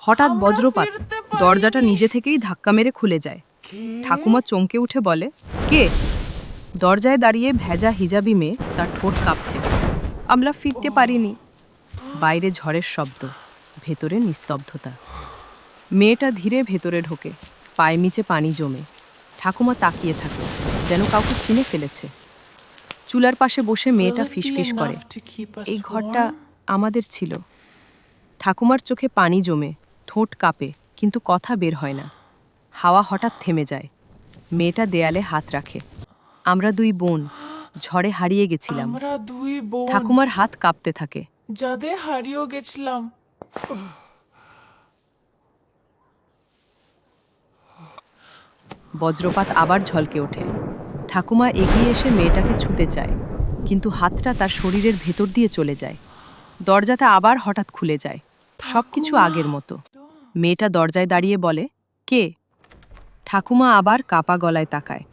হঠাৎ বজ্রপাত, দরজাটা নিজে থেকেই ধাক্কা মেরে খুলে যায়। ঠাকুমা চমকে উঠে বলে, কে? দরজায় দাঁড়িয়ে ভেজা হিজাবি মেয়ে, তার ঠোঁট কাঁপছে। আমরা ফিরতে পারিনি। বাইরে ঝড়ের শব্দ, ভেতরে নিস্তব্ধতা। মেয়েটা ধীরে ভেতরে ঢোকে, পায়ে নিচে পানি জমে। ঠাকুমা তাকিয়ে থাকে, যেন কাউকে চিনে ফেলেছে। চুলার পাশে বসে মেয়েটা ফিসফিস করে, এই ঘরটা আমাদের ছিল। ঠাকুমার চোখে পানি জমে, ঠোঁট কাঁপে, কিন্তু কথা বের হয় না। হাওয়া হঠাৎ থেমে যায়। মেয়েটা দেয়ালে হাত রাখে। আমরা দুই বোন, ঝড়ে হারিয়ে গেছিলাম। আমরা দুই বোন ঠাকুমার হাত কাঁপতে থাকে। যাদের হারিয়ে গেছিলাম। বজ্রপাত আবার ঝলকে ওঠে। ঠাকুমা এগিয়ে এসে মেয়েটাকে ছুতে চায়, কিন্তু হাতটা তার শরীরের ভেতর দিয়ে চলে যায়। দরজাটা আবার হঠাৎ খুলে যায়, সবকিছু আগের মতো। মেয়েটা দরজায় দাঁড়িয়ে বলে, কে? ঠাকুমা আবার কাপা গলায় তাকায়।